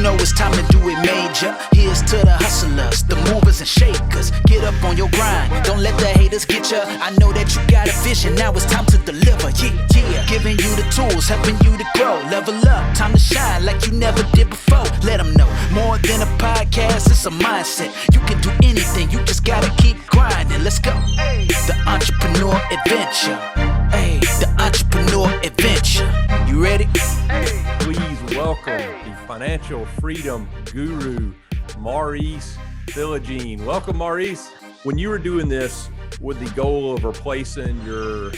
know it's time to do it major. Here's to the hustlers, the movers and shakers. Get up on your grind, don't let the haters get ya. I know that you got a vision, now it's time to deliver. Yeah, giving you the tools, helping you to grow. Level up, time to shine like you never did before. Let them know, more than a podcast, it's a mindset. You can do anything, you just gotta keep grinding. Let's go. The entrepreneur adventure. Hey, the entrepreneur adventure. You ready? Please welcome the financial freedom guru, Maurice Philogene. Welcome, Maurice. When you were doing this with the goal of replacing your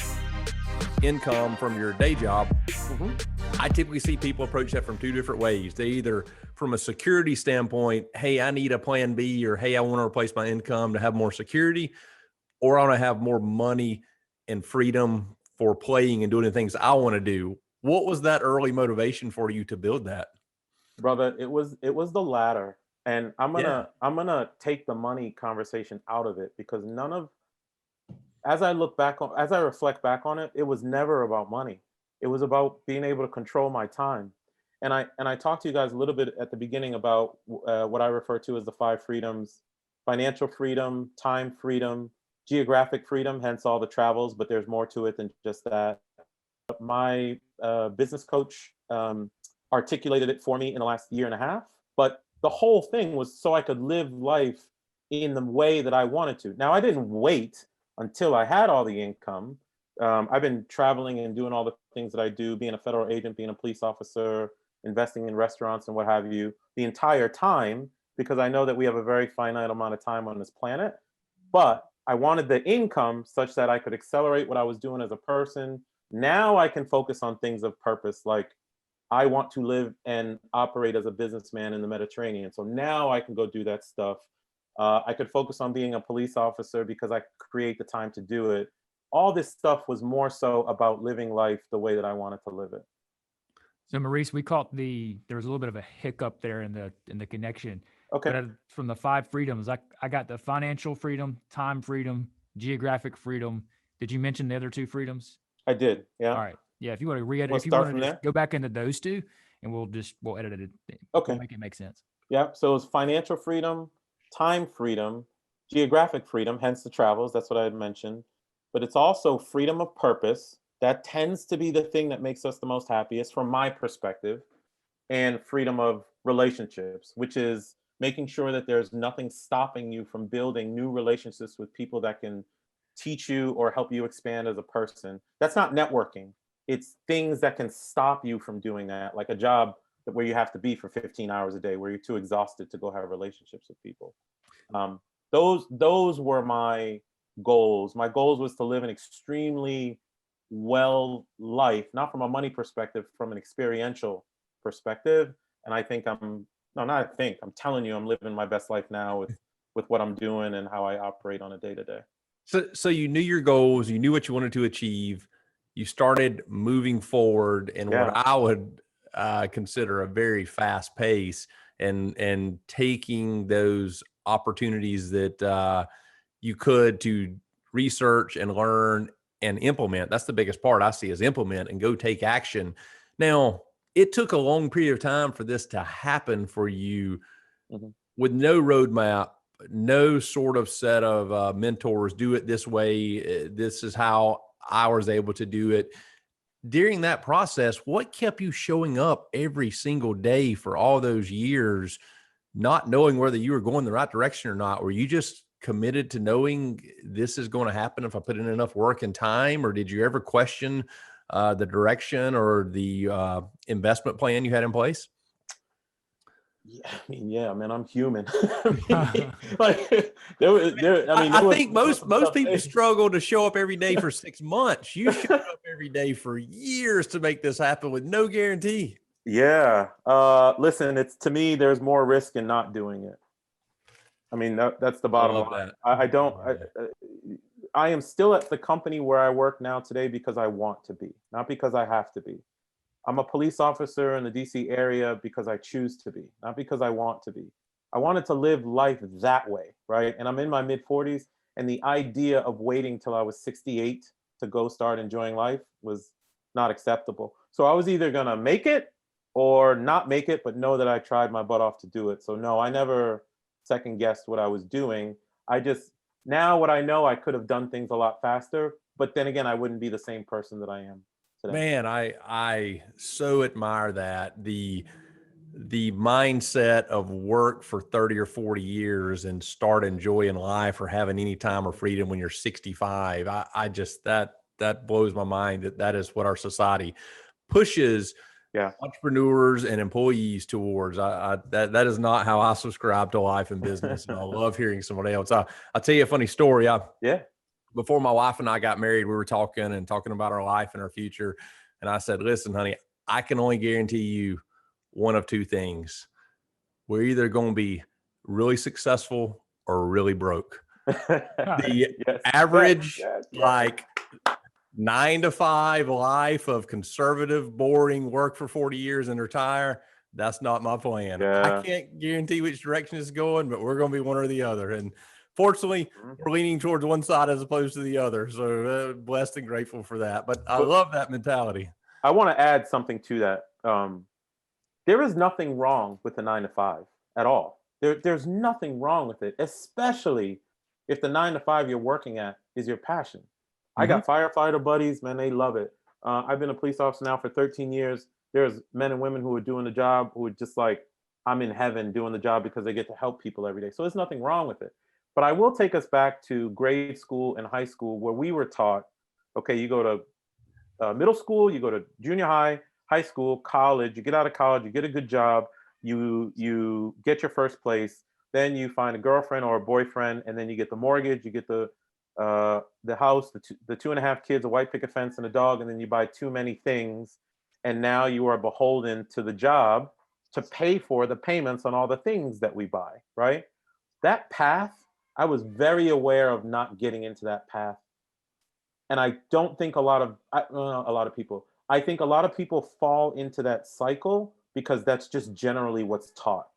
income from your day job, I typically see people approach that from two different ways. They either from a security standpoint, hey, I need a plan B, or hey, I want to replace my income to have more security, or I want to have more money and freedom for playing and doing the things I want to do. What was that early motivation for you to build that? Brother, it was the latter. And I'm gonna take the money conversation out of it, because as I reflect back on it, it was never about money. It was about being able to control my time. And I talked to you guys a little bit at the beginning about what I refer to as the 5 freedoms: financial freedom, time freedom, geographic freedom, hence all the travels, but there's more to it than just that. My business coach articulated it for me in the last year and a half, but the whole thing was so I could live life in the way that I wanted to. Now, I didn't wait until I had all the income. I've been traveling and doing all the things that I do, being a federal agent, being a police officer, investing in restaurants and what have you, the entire time, because I know that we have a very finite amount of time on this planet. But I wanted the income such that I could accelerate what I was doing as a person. Now I can focus on things of purpose, like I want to live and operate as a businessman in the Mediterranean. So now I can go do that stuff. I could focus on being a police officer because I create the time to do it. All this stuff was more so about living life the way that I wanted to live it. So Maurice, there was a little bit of a hiccup there in the connection. Okay. But from the 5 freedoms, I got the financial freedom, time freedom, geographic freedom. Did you mention the other 2 freedoms? I did. Yeah. All right. Yeah. If you want to re-edit, Let's if you want start to from just go back into those 2, and we'll edit it. Okay. We'll make it make sense. Yeah. So it was financial freedom, time freedom, geographic freedom, hence the travels. That's what I had mentioned. But it's also freedom of purpose. That tends to be the thing that makes us the most happiest from my perspective. And freedom of relationships, which is making sure that there's nothing stopping you from building new relationships with people that can teach you or help you expand as a person. That's not networking. It's things that can stop you from doing that, like a job where you have to be for 15 hours a day, where you're too exhausted to go have relationships with people. Those were my goals. My goals was to live an extremely well life, not from a money perspective, from an experiential perspective. And I'm telling you, I'm living my best life now with what I'm doing and how I operate on a day-to-day. So you knew your goals, you knew what you wanted to achieve, you started moving forward in what I would consider a very fast pace, and taking those opportunities that you could to research and learn and implement. That's the biggest part I see, is implement and go take action. Now, it took a long period of time for this to happen for you, with no roadmap, no sort of set of mentors. Do it this way. This is how I was able to do it. During that process, what kept you showing up every single day for all those years, not knowing whether you were going the right direction or not? Were you just committed to knowing this is going to happen if I put in enough work and time? Or did you ever question the direction or the investment plan you had in place? Yeah, man, I'm human. I think most people struggle to show up every day for 6 months. You showed up every day for years to make this happen with no guarantee. Yeah. Listen, to me, there's more risk in not doing it. I mean, that's the bottom line. I am still at the company where I work now today because I want to be, not because I have to be. I'm a police officer in the DC area because I choose to be, not because I want to be. I wanted to live life that way, right? And I'm in my mid 40s, and the idea of waiting till I was 68 to go start enjoying life was not acceptable. So I was either gonna make it or not make it, but know that I tried my butt off to do it. So no, I never second guessed what I was doing. I just, now what I know, I could have done things a lot faster, but then again, I wouldn't be the same person that I am today. Man, I so admire that. The mindset of work for 30 or 40 years and start enjoying life or having any time or freedom when you're 65. I just, that blows my mind that is what our society pushes entrepreneurs and employees towards. That is not how I subscribe to life and business. And I love hearing somebody else. I'll tell you a funny story. Before my wife and I got married, we were talking about our life and our future. And I said, listen, honey, I can only guarantee you one of two things. We're either going to be really successful or really broke. The average, like 9-to-5 life of conservative, boring, work for 40 years and retire, that's not my plan. I can't guarantee which direction it's going, but we're going to be one or the other. And fortunately, we're leaning towards one side as opposed to the other. So blessed and grateful for that. But I love that mentality. I want to add something to that. There is nothing wrong with the 9-to-5 at all. There's nothing wrong with it, especially if the 9-to-5 you're working at is your passion. I got firefighter buddies, man, they love it. I've been a police officer now for 13 years. There's men and women who are doing the job who are just like, I'm in heaven doing the job because they get to help people every day. So there's nothing wrong with it. But I will take us back to grade school and high school where we were taught, okay, you go to middle school, you go to junior high, high school, college, you get out of college, you get a good job, you get your first place, then you find a girlfriend or a boyfriend, and then you get the mortgage, you get the house, the 2.5 kids, a white picket fence, and a dog, and then you buy too many things, and now you are beholden to the job to pay for the payments on all the things that we buy, right? That path, I was very aware of not getting into that path. And I don't think a lot of people, I think a lot of people fall into that cycle because that's just generally what's taught.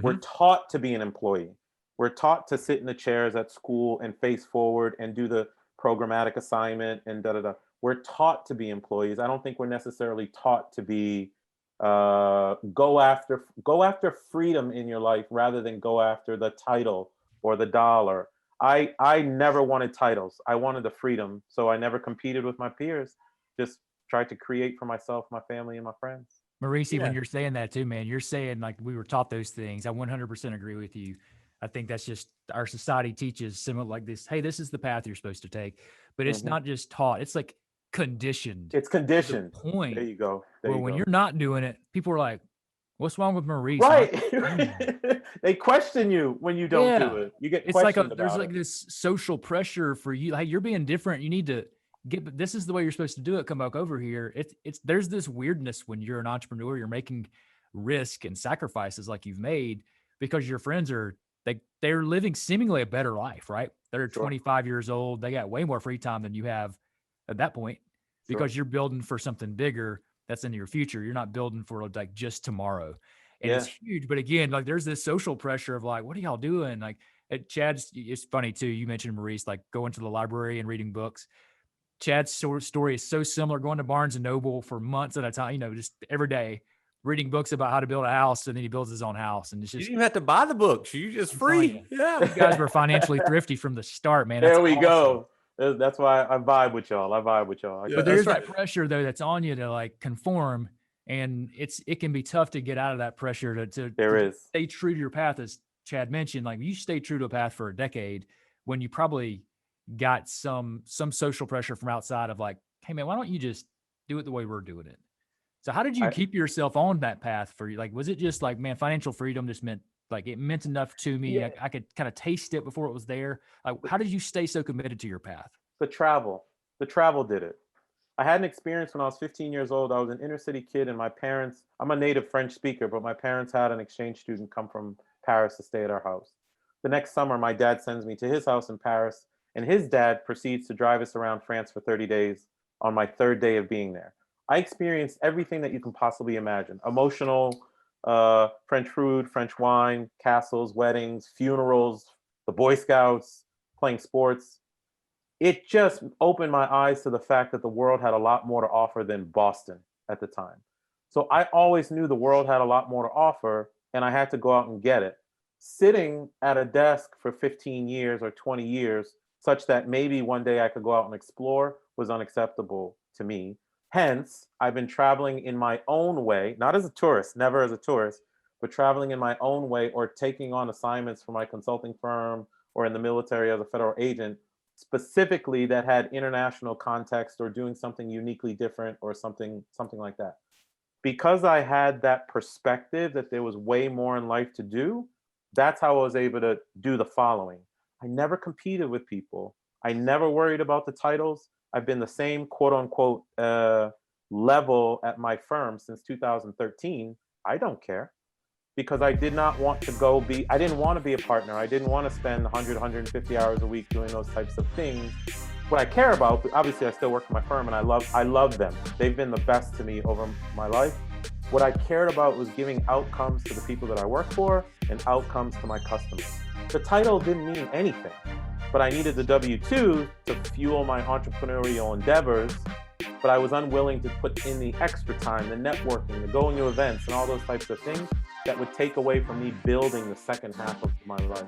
We're taught to be an employee. We're taught to sit in the chairs at school and face forward and do the programmatic assignment and We're taught to be employees. I don't think we're necessarily taught to be go after freedom in your life rather than go after the title or the dollar. I never wanted titles. I wanted the freedom. So I never competed with my peers. Just tried to create for myself, my family, and my friends. Maurice, when you're saying that too, man, you're saying like we were taught those things. I 100% agree with you. I think that's just our society teaches similar like this. Hey, this is the path you're supposed to take, but it's not just taught. It's like conditioned. It's conditioned. To the point. There you go. When you're not doing it, people are like, "What's wrong with Maurice?" Right. They question you when you don't do it. You get questioned about there's like this social pressure for you. Hey, you're being different. You need to get. This is the way you're supposed to do it. Come back over here. It's there's this weirdness when you're an entrepreneur. You're making risk and sacrifices like you've made because your friends are they're living seemingly a better life, right? They're 25 years old. They got way more free time than you have at that point because you're building for something bigger that's in your future. You're not building for like just tomorrow. And it's huge. But again, like there's this social pressure of like, what are y'all doing? Like Chad's, it's funny too. You mentioned Maurice, like going to the library and reading books. Chad's story is so similar, going to Barnes and Noble for months at a time, just every day reading books about how to build a house, and then he builds his own house. And it's just, you didn't have to buy the books. You just free. You guys were financially thrifty from the start, man. There we go. That's why I vibe with y'all. But there's that pressure though that's on you to like conform, and it can be tough to get out of that pressure to stay true to your path. As Chad mentioned, like you stay true to a path for a decade when you probably got some social pressure from outside of like, hey man, why don't you just do it the way we're doing it? So how did you keep yourself on that path for you? Like, was it just like, man, financial freedom just meant like it meant enough to me. I could kind of taste it before it was there. Like, how did you stay so committed to your path? The travel did it. I had an experience when I was 15 years old. I was an inner city kid, and my parents, I'm a native French speaker, but my parents had an exchange student come from Paris to stay at our house. The next summer, my dad sends me to his house in Paris, and his dad proceeds to drive us around France for 30 days on my third day of being there. I experienced everything that you can possibly imagine. Emotional, French food, French wine, castles, weddings, funerals, the Boy Scouts, playing sports. It just opened my eyes to the fact that the world had a lot more to offer than Boston at the time. So I always knew the world had a lot more to offer, and I had to go out and get it. Sitting at a desk for 15 years or 20 years, such that maybe one day I could go out and explore, was unacceptable to me. Hence, I've been traveling in my own way, not as a tourist, never as a tourist, but traveling in my own way or taking on assignments for my consulting firm or in the military as a federal agent, specifically that had international context or doing something uniquely different or something like that. Because I had that perspective that there was way more in life to do, that's how I was able to do the following. I never competed with people. I never worried about the titles. I've been the same quote unquote level at my firm since 2013. I don't care, because I did not want to I didn't want to be a partner. I didn't want to spend 100, 150 hours a week doing those types of things. What I care about, obviously I still work for my firm and I love them. They've been the best to me over my life. What I cared about was giving outcomes to the people that I work for and outcomes to my customers. The title didn't mean anything, but I needed the W-2 to fuel my entrepreneurial endeavors, but I was unwilling to put in the extra time, the networking, the going to events and all those types of things that would take away from me building the second half of my life.